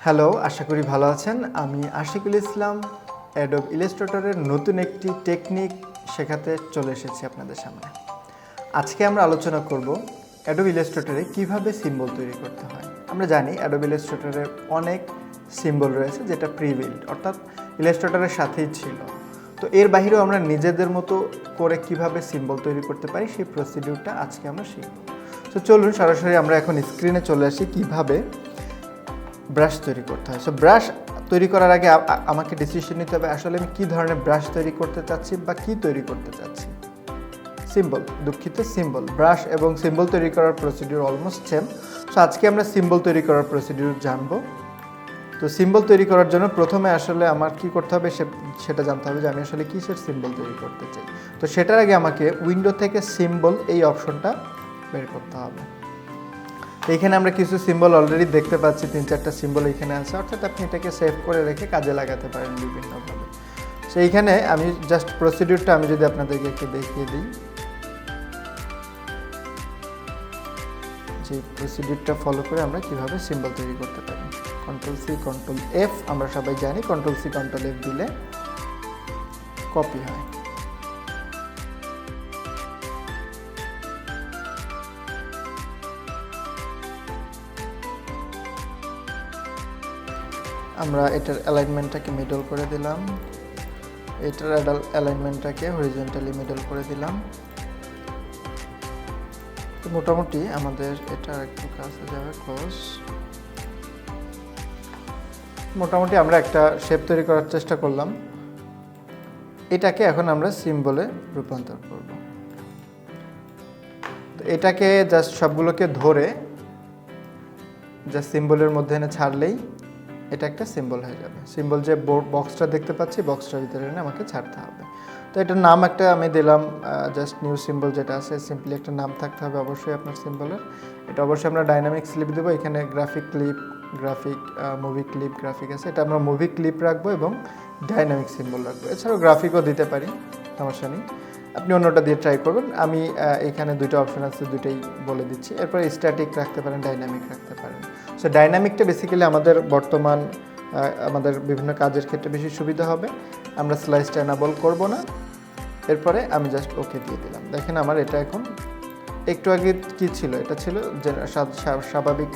Hello, আশা করি ভালো আছেন। আমি আশিকুল ইসলাম, অ্যাডোব ইলাস্ট্রেটরের নতুন একটি টেকনিক শেখাতে চলে এসেছি আপনাদের সামনে। আজকে আমরা আলোচনা করব অ্যাডোব ইলাস্ট্রেটরে কিভাবে সিম্বল তৈরি করতে হয়। আমরা জানি অ্যাডোব ইলাস্ট্রেটরে অনেক সিম্বল রয়েছে যেটা প্রি-বিল্ড, অর্থাৎ ইলাস্ট্রেটরের সাথেই ছিল। তো এর বাইরেও আমরা নিজেদের মতো করে কিভাবে সিম্বল তৈরি করতে পারি সেই প্রসিডিউরটা আজকে আমরা শিখব। তো চলুন সরাসরি আমরা এখন স্ক্রিনে চলে আসি কিভাবে ব্রাশ তৈরি করতে হয়। সো ব্রাশ তৈরি করার আগে আমাকে ডিসিশন নিতে হবে আসলে আমি কী ধরনের ব্রাশ তৈরি করতে চাচ্ছি বা কী তৈরি করতে চাচ্ছি। সিম্বল ব্রাশ এবং সিম্বল তৈরি করার প্রসিডিউর অলমোস্ট সেম। সো আজকে আমরা সিম্বল তৈরি করার প্রসিডিউর জানবো। তো সিম্বল তৈরি করার জন্য প্রথমে আসলে আমার কি করতে হবে সেটা জানতে হবে যে আমি আসলে কিসের সিম্বল তৈরি করতে চাই। তো সেটার আগে আমাকে উইন্ডো থেকে সিম্বল এই অপশনটা বের করতে হবে। এইখানে আমরা কিছু সিম্বল অলরেডি দেখতে পাচ্ছি, 3-4টা সিম্বল এখানে আছে, অর্থাৎ আপনি এটাকে সেভ করে রেখে কাজে লাগাতে পারেন বিভিন্নভাবে। সো এইখানে আমি জাস্ট প্রসিডিউরটা আমি যদি আপনাদেরকে একটু দেখিয়ে দিই, যে প্রসিডিউরটা ফলো করে আমরা কিভাবে সিম্বল তৈরি করতে পারি। Ctrl+C Ctrl+F, আমরা সবাই জানি Ctrl+C Ctrl+F দিলে কপি হয়। আমরা এটার অ্যালাইনমেন্টটাকে মিডল করে দিলাম, এটার অ্যালাইনমেন্টটাকে হরিজন্টালি মিডল করে দিলাম। তো মোটামুটি আমাদের এটা একটু কাছে যাবে ক্লোজ। মোটামুটি আমরা একটা শেপ তৈরি করার চেষ্টা করলাম। এটাকে এখন আমরা সিম্বলে রূপান্তর করব। তো এটাকে জাস্ট সবগুলোকে ধরে জাস্ট সিম্বলের মধ্যে এনে ছাড়লেই এটা একটা সিম্বল হয়ে যাবে। সিম্বল যে বক্সটা দেখতে পাচ্ছি, বক্সটার ভিতরে এনে আমাকে ছাড়তে হবে। তো এটার নাম একটা আমি দিলাম, জাস্ট নিউ সিম্বল যেটা আছে, সিম্পলি একটা নাম থাকতে হবে অবশ্যই আপনার সিম্বলের। এটা অবশ্যই আমরা ডাইনামিক ক্লিপ দেবো। এখানে মুভি ক্লিপ গ্রাফিক আছে, এটা আমরা মুভি ক্লিপ রাখবো এবং ডাইনামিক সিম্বল রাখবো। এছাড়াও গ্রাফিকও দিতে পারি, সমস্যা নেই। আপনি অন্যটা দিয়ে ট্রাই করবেন। আমি এখানে দুটো অপশন আছে, দুটোই বলে দিচ্ছি। এরপরে স্ট্যাটিক রাখতে পারেন, ডাইনামিক রাখতে পারেন। সো ডাইনামিকটা বেসিক্যালি আমাদের বর্তমান আমাদের বিভিন্ন কাজের ক্ষেত্রে বেশি সুবিধা হবে। আমরা স্লাইসটা এনাবল করব না। এরপরে আমি জাস্ট ওকে দিয়ে দিলাম। দেখেন আমার এটা এখন একটু আগে কি ছিল, এটা ছিল যে স্বাভাবিক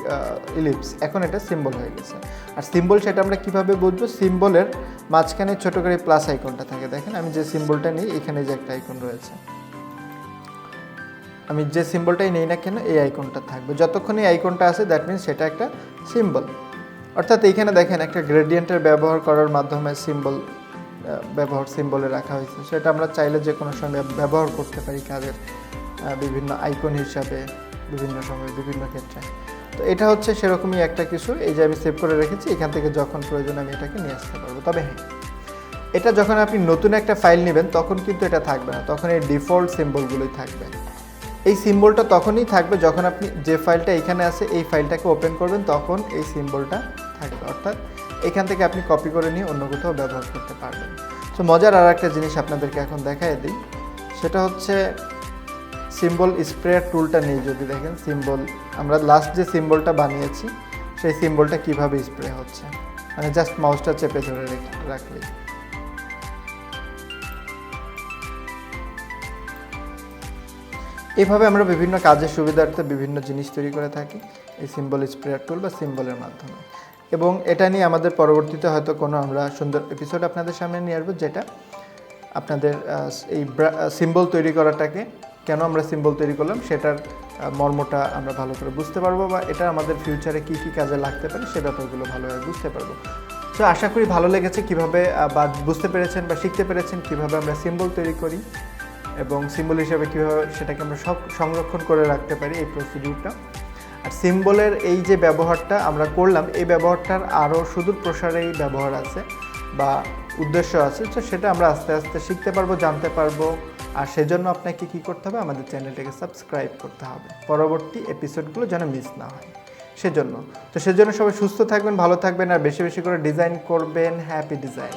ইলিপস, এখন এটা সিম্বল হয়ে গেছে। আর সিম্বল সেটা আমরা কিভাবে বুঝবো, সিম্বলের মাঝখানে ছোটো করে প্লাস আইকনটা থাকে। দেখেন আমি যে সিম্বলটা নিই, এখানে যে একটা আইকন রয়েছে, আমি যে সিম্বলটাই নেই না কেন এই আইকনটা থাকবে। যতক্ষণ এই আইকনটা আছে দ্যাট মিনস সেটা একটা সিম্বল। অর্থাৎ এইখানে দেখেন একটা গ্রেডিয়েন্টের ব্যবহার করার মাধ্যমে সিম্বলে রাখা হয়েছে। সেটা আমরা চাইলে যে কোনো সময় ব্যবহার করতে পারি কাজের বিভিন্ন আইকন হিসাবে, বিভিন্ন সময় বিভিন্ন ক্ষেত্রে। তো এটা হচ্ছে সেরকমই একটা কিছু। এই যে আমি সেভ করে রেখেছি, এখান থেকে যখন প্রয়োজন আমি এটাকে নিয়ে আসতে পারবো। তবে হ্যাঁ, এটা যখন আপনি নতুন একটা ফাইল নেবেন তখন কিন্তু এটা থাকবে না, তখন এই ডিফল্ট সিম্বলগুলোই থাকবে। এই সিম্বলটা তখনই থাকবে যখন আপনি যে ফাইলটা এখানে আছে এই ফাইলটাকে ওপেন করবেন, তখন এই সিম্বলটা থাকবে। অর্থাৎ এখান থেকে আপনি কপি করে নিয়ে অন্য কোথাও ব্যবহার করতে পারবেন। তো মজার আর একটা জিনিস আপনাদেরকে এখন দেখাই দিই, সেটা হচ্ছে সিম্বল স্প্রেয়ার টুলটা নিয়ে যদি দেখেন, সিম্বল আমরা লাস্ট যে সিম্বলটা বানিয়েছি সেই সিম্বলটা কিভাবে স্প্রে হচ্ছে, মানে জাস্ট মাউসটা চেপে ধরে রাখলেই। এইভাবে আমরা বিভিন্ন কাজের সুবিধার্থে বিভিন্ন জিনিস তৈরি করে থাকি এই সিম্বল স্প্রেয়ার টুল বা সিম্বলের মাধ্যমে। এবং এটা নিয়ে আমাদের পরবর্তীতে হয়তো কোনো আমরা সুন্দর এপিসোড আপনাদের সামনে নিয়ে আসবো, যেটা আপনাদের এই সিম্বল তৈরি করাটাকে, কেন আমরা সিম্বল তৈরি করলাম সেটার মর্মটা আমরা ভালো করে বুঝতে পারবো, বা এটা আমাদের ফিউচারে কী কী কাজে লাগতে পারে সে ব্যাপারগুলো ভালোভাবে বুঝতে পারবো। তো আশা করি ভালো লেগেছে কিভাবে বা বুঝতে পেরেছেন বা শিখতে পেরেছেন কীভাবে আমরা সিম্বল তৈরি করি এবং সিম্বল হিসাবে কীভাবে সেটাকে আমরা সংরক্ষণ করে রাখতে পারি, এই প্রসিডিউরটা। আর সিম্বলের এই যে ব্যবহারটা আমরা করলাম, এই ব্যবহারটার আরও সুদূর প্রসারেই ব্যবহার আছে বা উদ্দেশ্য আছে। তো সেটা আমরা আস্তে আস্তে শিখতে পারবো, জানতে পারবো। আর সেজন্য আপনাকে কী করতে হবে, আমাদের চ্যানেলটাকে সাবস্ক্রাইব করতে হবে পরবর্তী এপিসোডগুলো যেন মিস না হয় সেজন্য। তো সেজন্য সবাই সুস্থ থাকবেন, ভালো থাকবেন, আর বেশি বেশি করে ডিজাইন করবেন। Happy design.